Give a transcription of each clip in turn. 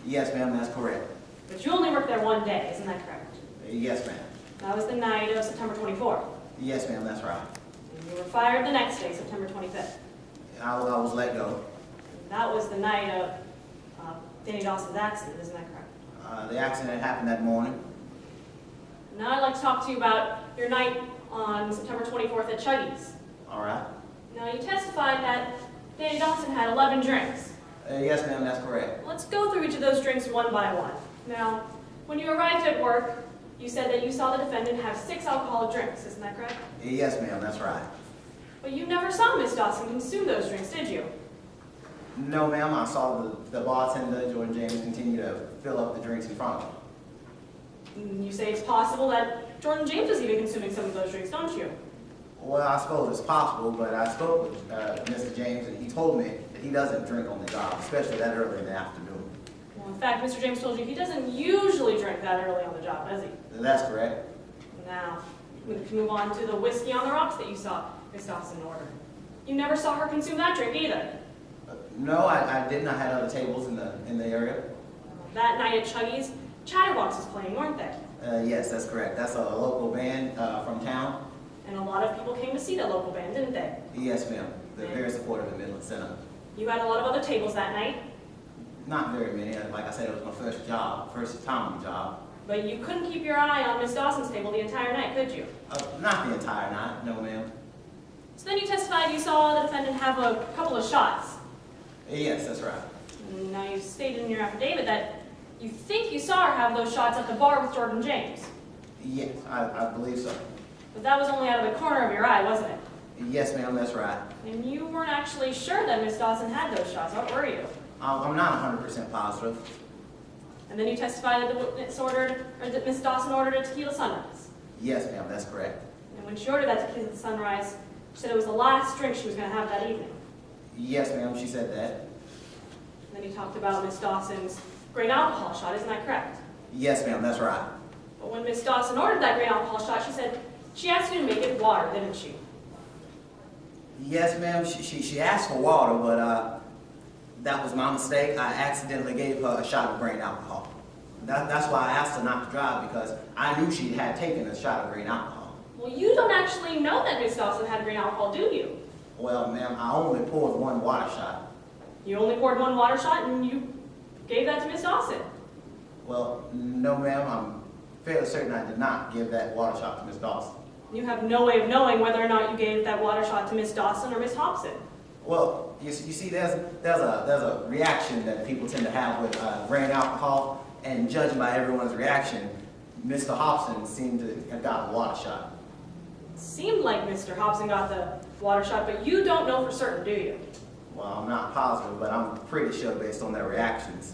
Yes, ma'am, that's correct. But you only worked there one day, isn't that correct? Yes, ma'am. That was the night of September 24th. Yes, ma'am, that's right. And you were fired the next day, September 25th. I was let go. That was the night of Danny Dawson's accident, isn't that correct? The accident happened that morning. Now I'd like to talk to you about your night on September 24th at Chuggy's. All right. Now you testified that Danny Dawson had 11 drinks. Yes, ma'am, that's correct. Let's go through each of those drinks one by one. Now, when you arrived at work, you said that you saw the defendant have 6 alcoholic drinks, isn't that correct? Yes, ma'am, that's right. But you never saw Miss Dawson consume those drinks, did you? No, ma'am, I saw the bartender, Jordan James, continue to fill up the drinks in front of me. You say it's possible that Jordan James was even consuming some of those drinks, don't you? Well, I suppose it's possible, but I spoke with Mr. James, and he told me that he doesn't drink on the job, especially that early in the afternoon. Well, in fact, Mr. James told you he doesn't usually drink that early on the job, does he? That's correct. Now, we can move on to the whiskey on the rocks that you saw Miss Dawson order. You never saw her consume that drink either. No, I didn't. I had other tables in the area. That night at Chuggy's, Chatterbox was playing, weren't they? Yes, that's correct. That's a local band from town. And a lot of people came to see the local band, didn't they? Yes, ma'am. They're very supportive of Midland Center. You had a lot of other tables that night, Not very many. Like I said, it was my first time on the job. but you couldn't keep your eye on Miss Dawson's table the entire night, could you? Not the entire night, no, ma'am. So then you testified you saw the defendant have a couple of shots. Yes, that's right. Now you stated in your affidavit that you think you saw her have those shots at the bar with Jordan James. Yes, I believe so. But that was only out of the corner of your eye, wasn't it? Yes, ma'am, that's right. And you weren't actually sure that Miss Dawson had those shots, what were you? I'm not 100% positive. And then you testified that the witness ordered, or that Miss Dawson ordered a tequila sunrise. Yes, ma'am, that's correct. And when she ordered that tequila sunrise, she said it was the last drink she was going to have that evening. Yes, ma'am, she said that. And then you talked about Miss Dawson's grain alcohol shot, isn't that correct? Yes, ma'am, that's right. But when Miss Dawson ordered that grain alcohol shot, she said she asked you to make it water, didn't she? Yes, ma'am, she asked for water, but that was my mistake. I accidentally gave her a shot of grain alcohol. That's why I asked her not to drive, because I knew she had taken a shot of grain alcohol. Well, you don't actually know that Miss Dawson had grain alcohol, do you? Well, ma'am, I only poured one water shot. You only poured one water shot and you gave that to Miss Dawson. Well, no, ma'am, I'm fairly certain I did not give that water shot to Miss Dawson. You have no way of knowing whether or not you gave that water shot to Miss Dawson or Miss Hobson. Well, you see, there's a reaction that people tend to have with grain alcohol, and judging by everyone's reaction, Mr. Hobson seemed to have gotten a water shot. It seemed like Mr. Hobson got the water shot, but you don't know for certain, do you? Well, I'm not positive, but I'm pretty sure based on their reactions.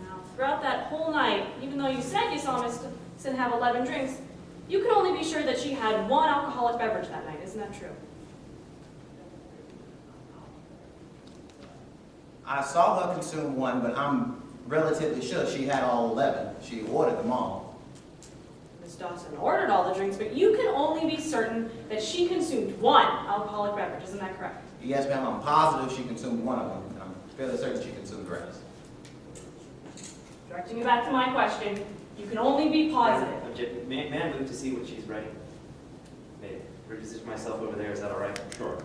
Now, throughout that whole night, even though you said you saw Miss Dawson have 11 drinks, you could only be sure that she had one alcoholic beverage that night. Isn't that true? I saw her consume one, but I'm relatively sure she had all 11. She ordered them all. Miss Dawson ordered all the drinks, but you can only be certain that she consumed one alcoholic beverage. Isn't that correct? Yes, ma'am, I'm positive she consumed one of them, and I'm fairly certain she consumed the rest. Directing you back to my question, you can only be positive. May I move to see what she's writing? May I reposition myself over there, is that all right? Sure.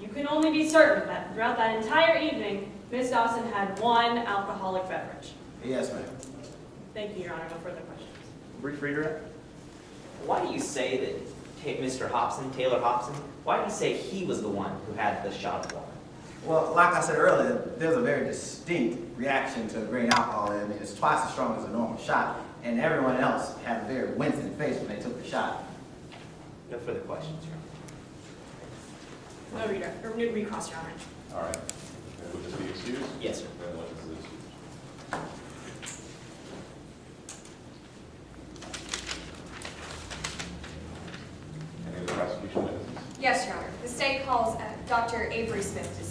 You can only be certain that throughout that entire evening, Miss Dawson had one alcoholic beverage. Yes, ma'am. Thank you, Your Honor. No further questions. Brief redirect. Why do you say that Mr. Hobson, Taylor Hobson, why do you say he was the one who had the shot of water? Well, like I said earlier, there's a very distinct reaction to grain alcohol, and it's twice as strong as a normal shot, and everyone else had a very wincing face when they took the shot. No further questions, Your Honor. No redirect, or no recross, Your Honor. All right. And would this be excused? Yes, sir. Then witness is excused. Any of the prosecution witnesses? Yes, Your Honor. The state calls Dr. Avery Smith to